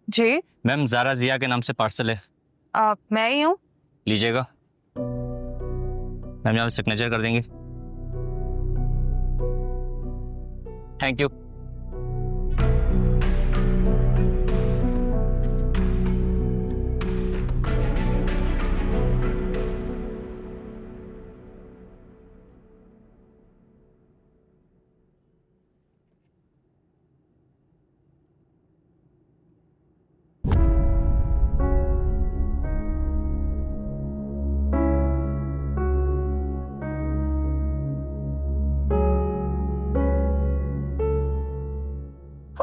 जी ma'am, Zaara जिया के नाम से पार्सल है। मैं ही हूँ। लीजिएगा। मैम यहाँ सिग्नेचर कर देंगे। Thank you.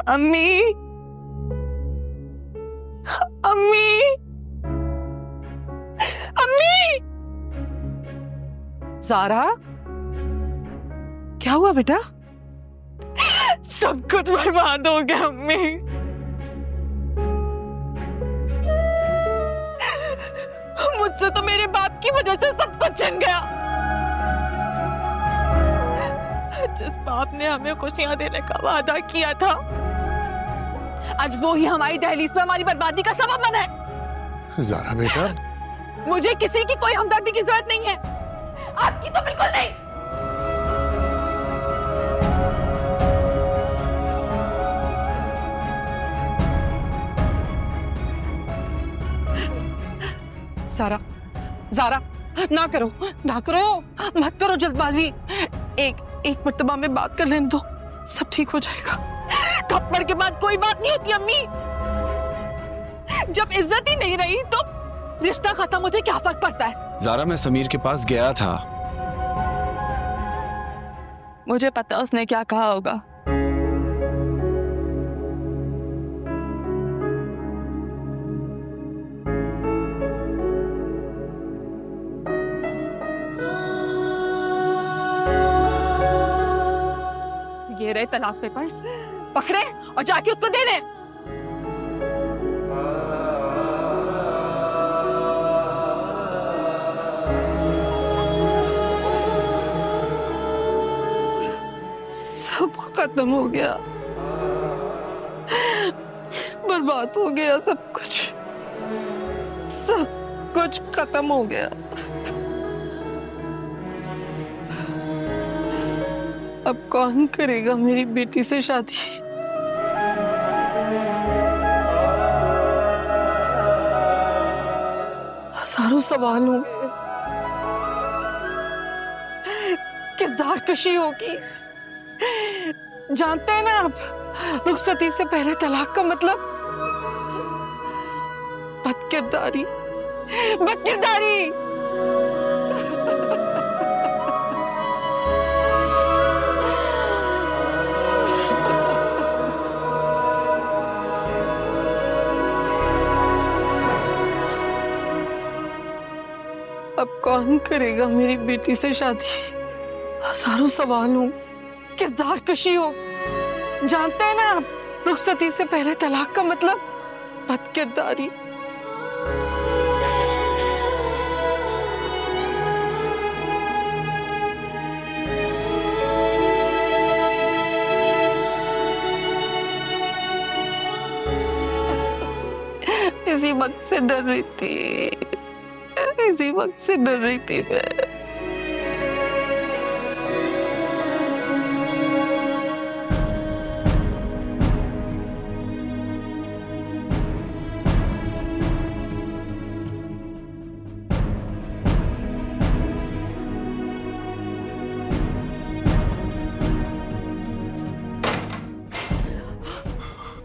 अम्मी, अम्मी, अम्मी। ज़ारा, क्या हुआ बेटा? सब कुछ बर्बाद हो गया अम्मी। मुझसे तो मेरे बाप की वजह से सब कुछ छिन गया। जिस बाप ने हमें खुशियां देने का वादा किया था, आज वो ही हमारी दहलीज पे हमारी बर्बादी का सबब बना है। ज़ारा बेटा, मुझे किसी की कोई हमदर्दी की जरूरत नहीं है, आपकी तो बिल्कुल नहीं। ज़ारा, ज़ारा, ना करो, ना करो, मत करो जल्दबाजी। एक मर्तबा में बात कर लेने दो, सब ठीक हो जाएगा। थप्पड़ के बाद कोई बात नहीं होती अम्मी। जब इज्जत ही नहीं रही तो रिश्ता खत्म होते क्या फर्क पड़ता है? ज़ारा, मैं समीर के पास गया था। मुझे पता उसने क्या कहा होगा। ये रहे तलाक पेपर्स, पकड़े और जाके उसको दे दे। सब खत्म हो गया, बर्बाद हो गया सब कुछ खत्म हो गया। अब कौन करेगा मेरी बेटी से शादी? हजारों सवाल होंगे, किरदार कशी होगी। जानते हैं ना आप, रुखसती से पहले तलाक का मतलब बदकिरदारी, बदकिरदारी। अब कौन करेगा मेरी बेटी से शादी? हजारों सवाल हों, किरदार कशी हो। जानते हैं ना आप, रुखसती से पहले तलाक का मतलब बदकिरदारी। इसी वक्त से डर रही थी, इसी वक्त से डर रही थी मैं।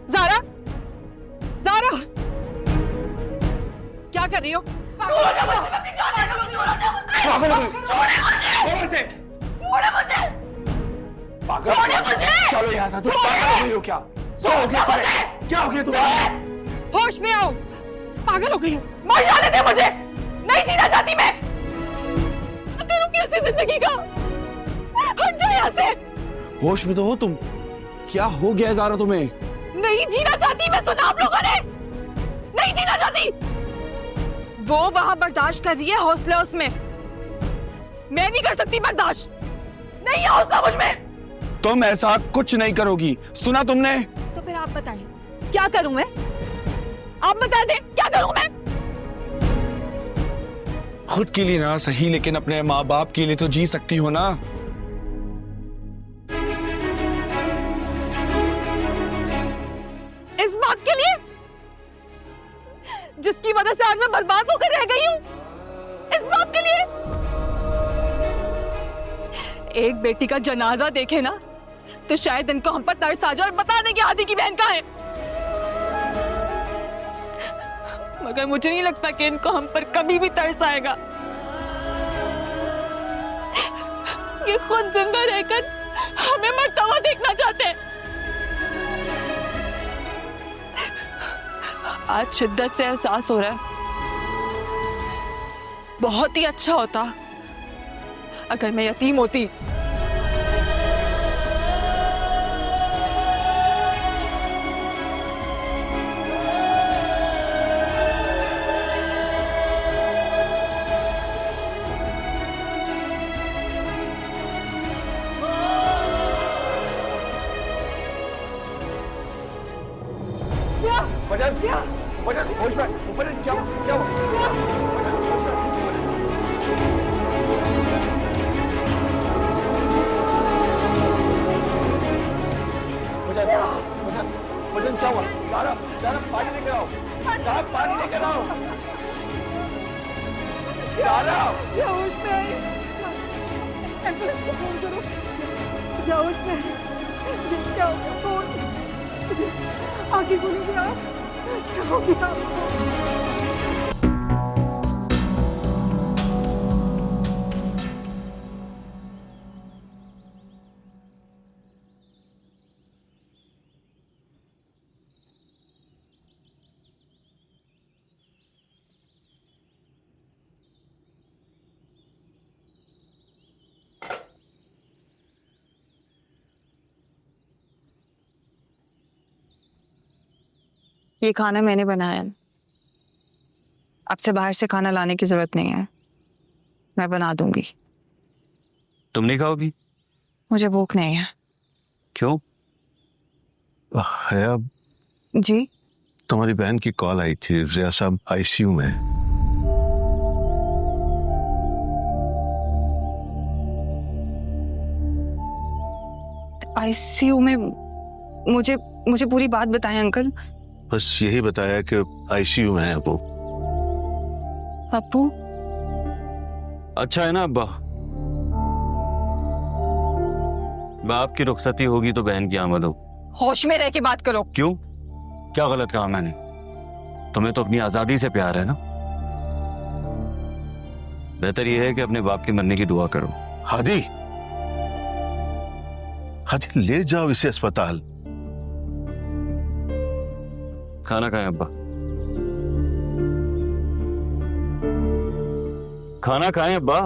ज़ारा, ज़ारा, क्या कर रही हो? चलो यहाँ से। तुम पागल हो गई हो क्या? क्या हो गया तुम्हें? होश में आओ, पागल हो गई हो। मर जाने दे मुझे, नहीं जीना चाहती मैं। करूं कैसे जिंदगी का? हट जाओ यहाँ से। होश में तो हो तुम? क्या हो गया ज़ारा तुम्हें? नहीं जीना चाहती मैं, सुना आप लोगों ने? नहीं जीना चाहती। वो वहां बर्दाश्त कर रही है, हौसला उसमें। मैं नहीं कर सकती बर्दाश्त, नहीं है हौसला मुझ में। तुम ऐसा कुछ नहीं करोगी, सुना तुमने? तो फिर आप बताएं, क्या करूं मैं? आप बता दें क्या करूं मैं? खुद के लिए ना सही, लेकिन अपने माँ बाप के लिए तो जी सकती हो ना। इस बात के लिए जिसकी वजह से आज मैं बर्बाद होकर रह गई हूं, इस बात के लिए? एक बेटी का जनाजा देखे ना तो शायद इनको हम पर तरस आ जाए और बता दें कि आदि की बहन कहाँ है, मगर मुझे नहीं लगता कि इनको हम पर कभी भी तरस आएगा। ये खुद जिंदा रहकर हमें मरता हुआ देखना चाहते हैं। आज शिद्दत से एहसास हो रहा है, बहुत ही अच्छा होता अगर मैं यतीम होती। वजन, वजन, होश में, ऊपर जाओ, जाओ। वजन, वजन, वजन जाओ। सारा, सारा पानी लेकर आओ। सारा पानी लेकर आओ। सारा। जाओ उसमें, एम्बुलेंस को फोन करो। जाओ उसमें, जाओ फोन। आगे गोली से आओ। क्या हो गया आपको? ये खाना मैंने बनाया, आपसे बाहर से खाना लाने की जरूरत नहीं है, मैं बना दूंगी। तुम नहीं खाओगी? मुझे भूख नहीं है। क्यों? हया, जी? तुम्हारी बहन की कॉल आई थी, रिया साहब आईसीयू में। आईसीयू में? मुझे मुझे पूरी बात बताएं अंकल। बस यही बताया कि आईसीयू में है वो। अप्पू? अच्छा है ना अब्बा? बाप की रुखसती होगी तो बहन की आमद हो। होश में रह के बात करो। क्यों? क्या गलत कहा मैंने? तुम्हें तो अपनी आजादी से प्यार है ना? बेहतर यह है कि अपने बाप के मरने की दुआ करो। हादी, हादी ले जाओ इसे अस्पताल। खाना खाएं अब्बा, खाना खाएं अब्बा।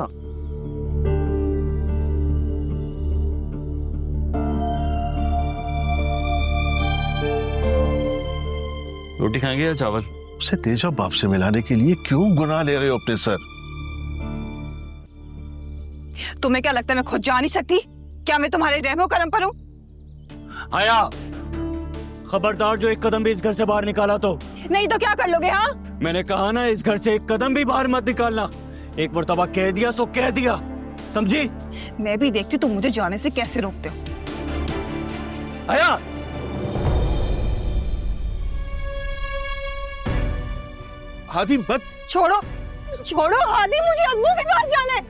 रोटी खाएंगे या चावल? उसे ले जाओ बाप से मिलाने के लिए। क्यों गुनाह ले रहे हो अपने सर? तुम्हें क्या लगता है मैं खुद जा नहीं सकती? क्या मैं तुम्हारे रहमो करम पर हूँ? आया, खबरदार जो एक कदम भी इस घर से बाहर निकाला तो। नहीं तो क्या कर लोगे? हाँ, मैंने कहा ना, इस घर से एक कदम भी बाहर मत निकालना। एक मर्तबा कह दिया सो कह दिया, समझी? मैं भी देखती तुम मुझे जाने से कैसे रोकते हो। आया, हादी मत। छोड़ो, छोड़ो हादी, मुझे अब्बू के पास जाना है।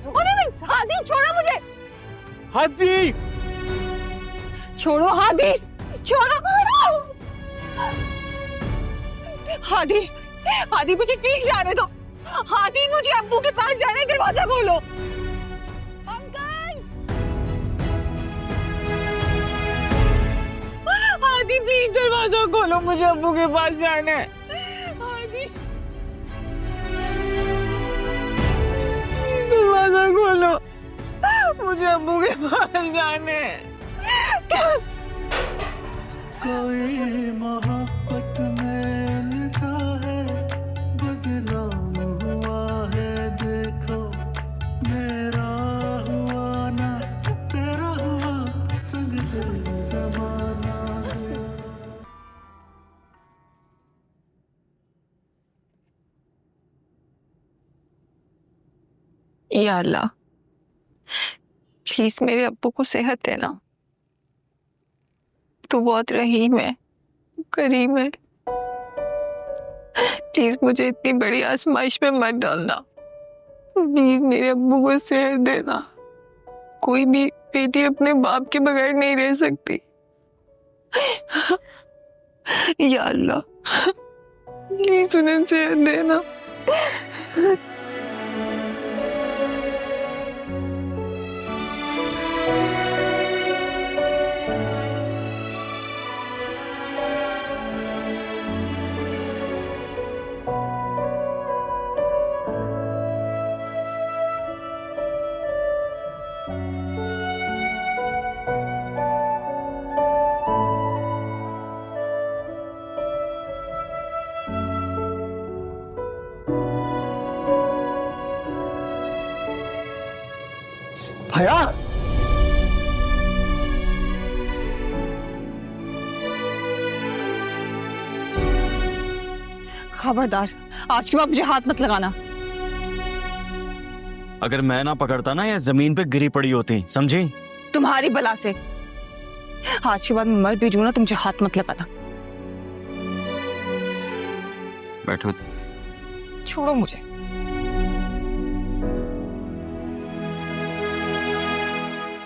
हादी छोड़ो मुझे। हादी, छोड़ो हादी, छोड़ो। हादी, हादी मुझे प्लीज जाने दो। हादी मुझे अब्बू के पास जाना है, दरवाजा खोलो। अंकल, हादी प्लीज दरवाजा खोलो, मुझे अब्बू के पास जाना है। हादी, दरवाजा खोलो, मुझे अब्बू के पास जाना है। कोई मोहब्बत में उलझा है, बदनाम हुआ है, देखो मेरा हुआ ना तेरा हुआ, संग दिल जमाना देखो। या अल्लाह, प्लीज मेरे अब्बू को सेहत देना। तू बहुत रहीम है, करीम है। प्लीज मुझे इतनी बड़ी आजमाइश में मत डालना। प्लीज मेरे अब्बू को सेहत देना। कोई भी बेटी अपने बाप के बगैर नहीं रह सकती। या अल्लाह, प्लीज उन्हें सेहत देना। भैया, खबरदार, आज के बाद मुझे हाथ मत लगाना। अगर मैं ना पकड़ता ना, ये जमीन पे गिरी पड़ी होती, समझी? तुम्हारी बला से। आज के बाद मैं मर भी रही हूं ना, तो मुझे हाथ मत लगाना। बैठो। छोड़ो मुझे।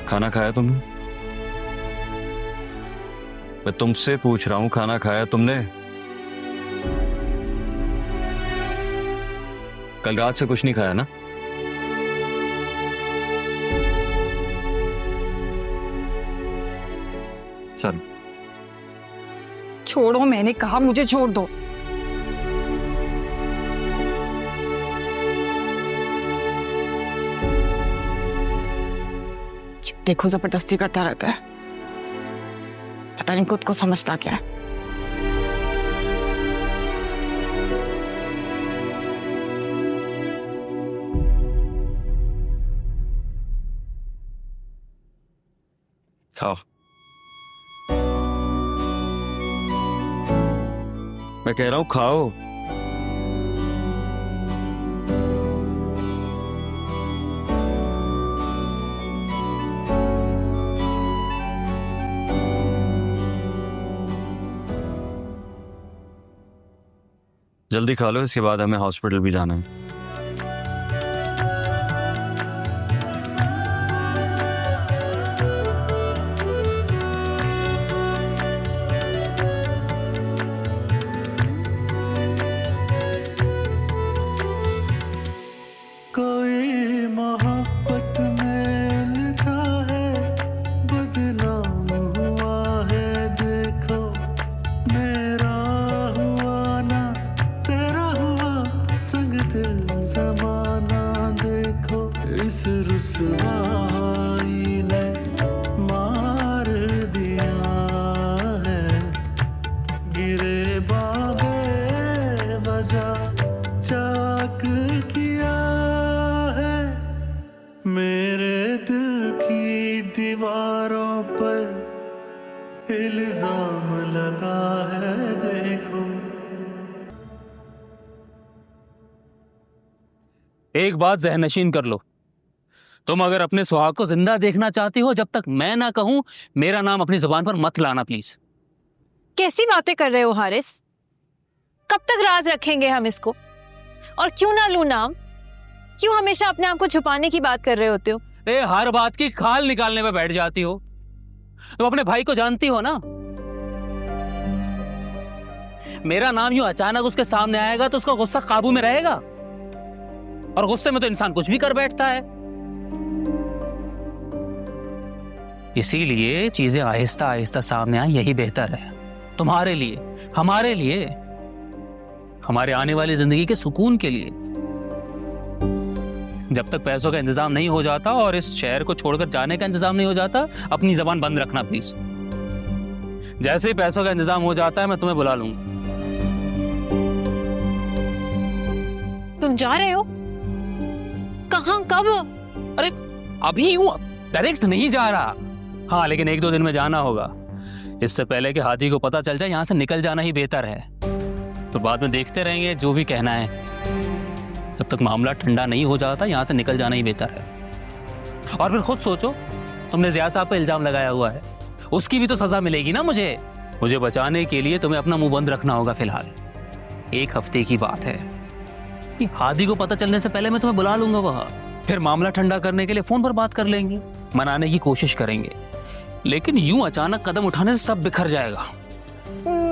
खाना खाया तुमने? मैं तुमसे पूछ रहा हूं, खाना खाया तुमने? कल रात से कुछ नहीं खाया ना? चल। छोड़ो, मैंने कहा मुझे छोड़ दो। देखो, जबरदस्ती करता रहता है। पता नहीं खुद को समझता क्या है। खाओ। मैं कह रहा हूं खाओ। जल्दी खा लो, इसके बाद हमें हॉस्पिटल भी जाना है। कोई मोहब्बत में उलझा है, बदनाम हुआ है। देखो मेरा हुआ ना तेरा हुआ, संग दिल जमाना। देखो इस रुसवाई ने मार दिया है, गिरे बाबे वजह चाक किया है। मेरे दिल की दीवारों पर इल्जाम लगा है। देखो एक बात ज़हनशीन कर लो, तुम अगर अपने सुहाग को जिंदा देखना चाहती हो, जब तक मैं ना कहूं मेरा नाम अपनी जुबान पर मत लाना प्लीज। कैसी बातें कर रहे हो हारिस? कब तक राज रखेंगे हम इसको? और क्यों ना लूं नाम? क्यों हमेशा अपने आप को छुपाने की बात कर रहे होते हो? अरे हर बात की खाल निकालने पे बैठ जाती हो। तुम अपने भाई को जानती हो ना। मेरा नाम यूं अचानक उसके सामने आएगा तो उसका गुस्सा काबू में रहेगा? और गुस्से में तो इंसान कुछ भी कर बैठता है। इसीलिए चीजें आहिस्ता आहिस्ता सामने आए, यही बेहतर है तुम्हारे लिए, हमारे लिए, हमारे आने वाली जिंदगी के सुकून के लिए। जब तक पैसों का इंतजाम नहीं हो जाता और इस शहर को छोड़कर जाने का इंतजाम नहीं हो जाता, अपनी जबान बंद रखना प्लीज। जैसे ही पैसों का इंतजाम हो जाता है मैं तुम्हें बुला लूंगा। तुम जा रहे हो? कहाँ, कब? अरे अभी हूँ, डायरेक्ट नहीं जा रहा। हाँ, लेकिन 1-2 दिन में जाना होगा। इससे पहले कि हाथी को पता चल जाए, यहाँ से निकल जाना ही बेहतर है। तो बाद में देखते रहेंगे, जो भी कहना है। जब तक मामला ठंडा नहीं हो जाता यहाँ से निकल जाना ही बेहतर है। और फिर खुद सोचो, तुमने जिया साहब पे इल्जाम लगाया हुआ है, उसकी भी तो सजा मिलेगी ना। मुझे बचाने के लिए तुम्हें अपना मुंह बंद रखना होगा। फिलहाल 1 हफ्ते की बात है कि हादी को पता चलने से पहले मैं तुम्हें बुला लूंगा वहां, फिर मामला ठंडा करने के लिए फोन पर बात कर लेंगे, मनाने की कोशिश करेंगे। लेकिन यूं अचानक कदम उठाने से सब बिखर जाएगा।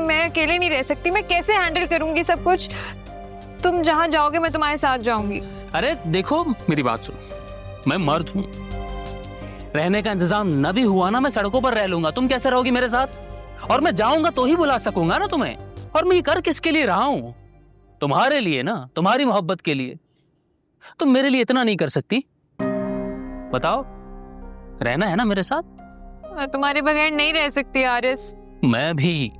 मैं अकेले नहीं रह सकती, मैं कैसे हैंडल करूंगी सब कुछ? तुम जहां जाओगे मैं तुम्हारे साथ जाऊंगी। अरे देखो मेरी बात सुनो, मैं मर्द हूं, रहने का इंतजाम न भी हुआ ना मैं सड़कों पर रह लूंगा। तुम कैसे रहोगी मेरे साथ? और मैं जाऊंगा तो ही बुला सकूंगा ना तुम्हें। और मैं ये कर किसके लिए रहा हूं? तुम्हारे लिए ना, तुम्हारी मोहब्बत के लिए। तुम मेरे लिए इतना नहीं कर सकती? बताओ, रहना है ना मेरे साथ? मैं तुम्हारे बगैर नहीं रह सकती हारिस। मैं भी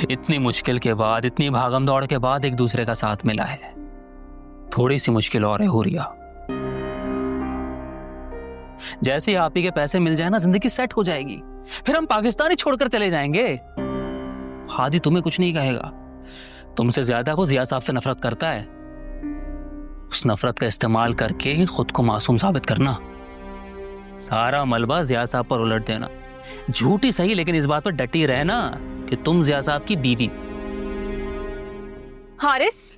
इतनी मुश्किल के बाद, इतनी भागम दौड़ के बाद एक दूसरे का साथ मिला है। थोड़ी सी मुश्किल और है हुरिया। जैसे ही आप ही के पैसे मिल जाए ना, जिंदगी सेट हो जाएगी। फिर हम पाकिस्तान ही छोड़कर चले जाएंगे। हादी तुम्हें कुछ नहीं कहेगा। तुमसे ज्यादा वो जिया साहब से नफरत करता है। उस नफरत का इस्तेमाल करके खुद को मासूम साबित करना, सारा मलबा जिया साहब पर उलट देना। झूठी सही, लेकिन इस बात पर डटी रहना कि तुम जिया साहब की बीवी। हारिस,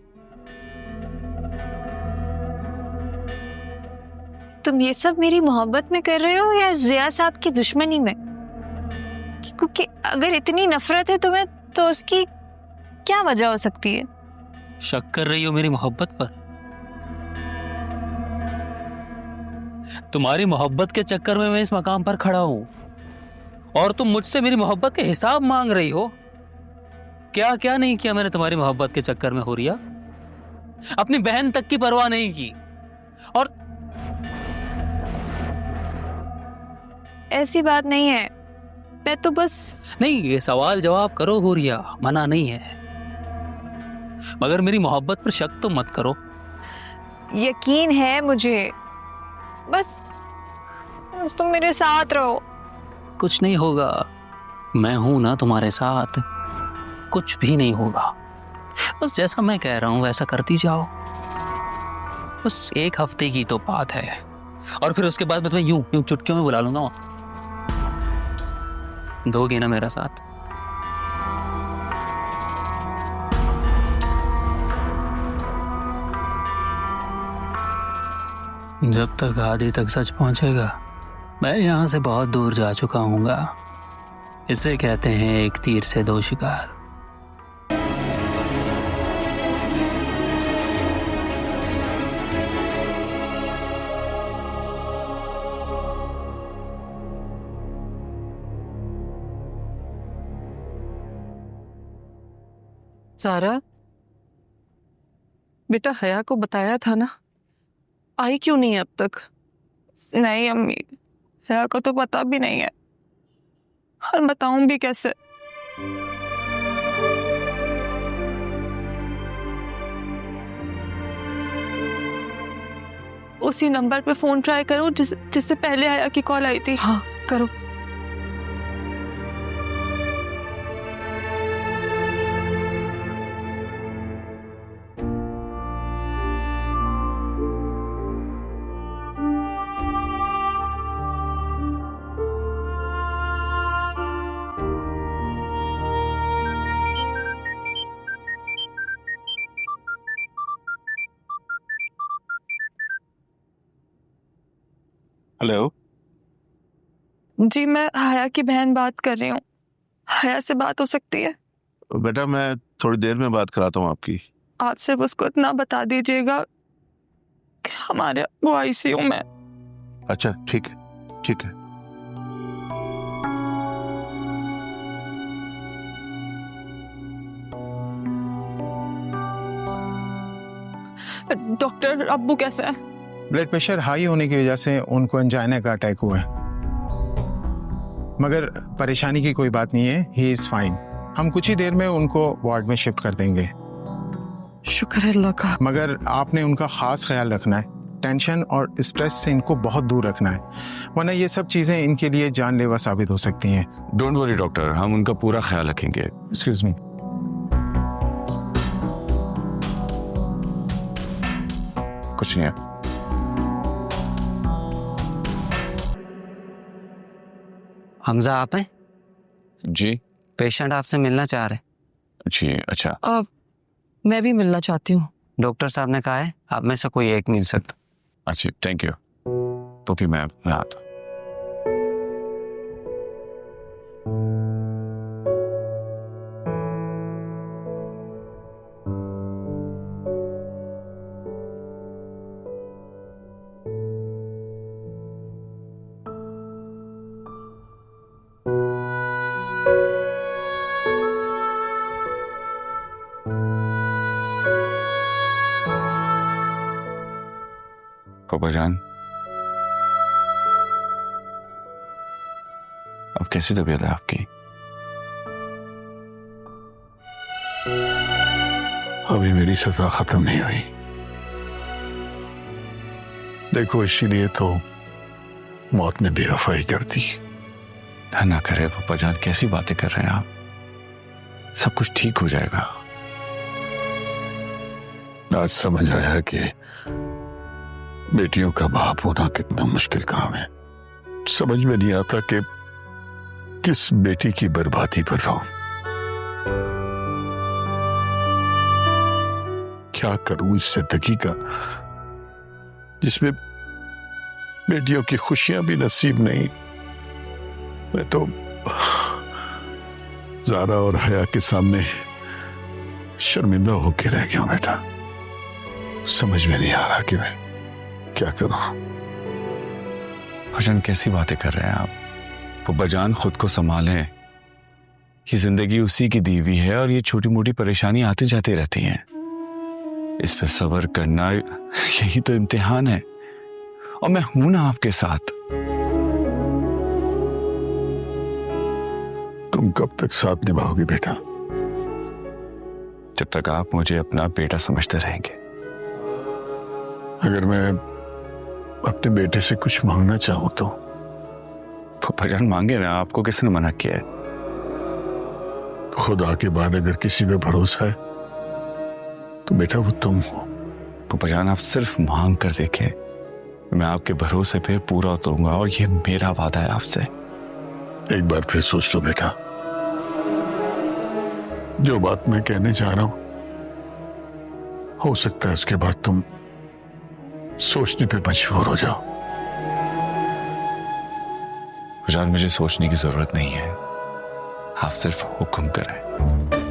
तुम ये सब मेरी मोहब्बत में कर रहे हो या जिया साहब की दुश्मनी में? क्योंकि अगर इतनी नफरत है तुम्हें तो उसकी क्या वजह हो सकती है? शक कर रही हो मेरी मोहब्बत पर? तुम्हारी मोहब्बत के चक्कर में मैं इस मकाम पर खड़ा हूं और तुम मुझसे मेरी मोहब्बत के हिसाब मांग रही हो। क्या क्या नहीं किया मैंने तुम्हारी मोहब्बत के चक्कर में हुरिया? अपनी बहन तक की परवाह नहीं की। और ऐसी बात नहीं है, मैं तो बस नहीं, ये सवाल जवाब करो हुरिया, मना नहीं है, मगर मेरी मोहब्बत पर शक तो मत करो। यकीन है मुझे, बस तुम मेरे साथ रहो। कुछ नहीं होगा, मैं हूं ना तुम्हारे साथ, कुछ भी नहीं होगा। बस जैसा मैं कह रहा हूं वैसा करती जाओ। बस 1 हफ्ते की तो बात है, और फिर उसके बाद मैं तुम्हें यूं चुटकियों में बुला लूंगा। दोगे ना मेरा साथ? जब तक हादी तक सच पहुंचेगा, मैं यहां से बहुत दूर जा चुका हूँगा। इसे कहते हैं एक तीर से 2 शिकार। सारा, बेटा हया को बताया था ना, आई क्यों नहीं अब तक? नहीं अम्मी, हया को तो पता भी नहीं है, और बताऊं भी कैसे? उसी नंबर पे फोन ट्राई करूं जिससे पहले हया की कॉल आई थी। हाँ करो। हेलो जी, मैं हया की बहन बात कर रही हूँ। हया से बात हो सकती है? बेटा, मैं थोड़ी देर में बात कराता हूँ आपकी। आप सिर्फ उसको इतना बता दीजिएगा कि हमारे वो आईसीयू में। अच्छा ठीक है, ठीक है। डॉक्टर, अब्बू कैसे हैं? ब्लड प्रेशर हाई होने की वजह से उनको एंजाइना का अटैक हुआ है, मगर परेशानी की कोई बात नहीं है, ही इज फाइन। हम कुछ ही देर में उनको वार्ड में शिफ्ट कर देंगे। शुक्र है अल्लाह का। मगर आपने उनका खास ख्याल रखना है, टेंशन और स्ट्रेस से इनको बहुत दूर रखना है, वरना ये सब चीजें इनके लिए जानलेवा साबित हो सकती हैं। डोंट वरी डॉक्टर, हम उनका पूरा ख्याल रखेंगे। Excuse me. कुछ नहीं है। हमजा आप हैं? जी पेशेंट आपसे मिलना चाह रहे। जी अच्छा। मैं भी मिलना चाहती हूँ। डॉक्टर साहब ने कहा है आप में से कोई एक मिल सकता। अच्छा थैंक यू। तो फिर मैं आता हूँ। जान अब कैसी तबीयत है आपकी? अभी मेरी सजा खत्म नहीं हुई। देखो इसीलिए तो मौत ने बेवफाई कर दी। ना करे पापा जान, कैसी बातें कर रहे हैं आप? सब कुछ ठीक हो जाएगा। आज समझ आया कि बेटियों का बाप होना कितना मुश्किल काम है। समझ में नहीं आता कि किस बेटी की बर्बादी पर रहूं। क्या करूं इस जिंदगी का जिसमें बेटियों की खुशियां भी नसीब नहीं। मैं तो ज़ारा और हया के सामने शर्मिंदा होके रह गया हूं बेटा। समझ में नहीं आ रहा कि मैं क्या करूं। भजन कैसी बातें कर रहे हैं आप? पप्पा जान खुद को संभालें। ये जिंदगी उसी की दी हुई है और ये छोटी मोटी परेशानी आती जाती रहती हैं। इस पे सब्र करना यही तो इम्तिहान है। और मैं हूं ना आपके साथ। तुम कब तक साथ निभाओगे बेटा? जब तक आप मुझे अपना बेटा समझते रहेंगे। अगर मैं अपने बेटे से कुछ मांगना चाहूं तो? पप्पा जान मांगे ना, आपको किसने मना किया है? खुदा के बाद अगर किसी पे भरोसा है तो बेटा वो तुम हो। पप्पा जान आप सिर्फ मांग कर देखें, मैं आपके भरोसे पे पूरा उतरूंगा और ये मेरा वादा है आपसे। एक बार फिर सोच लो बेटा। जो बात मैं कहने जा रहा हूं हो सकता है उसके बाद तुम सोचने पे मजबूर हो जाओ। जान मुझे सोचने की जरूरत नहीं है, आप सिर्फ हुक्म करें।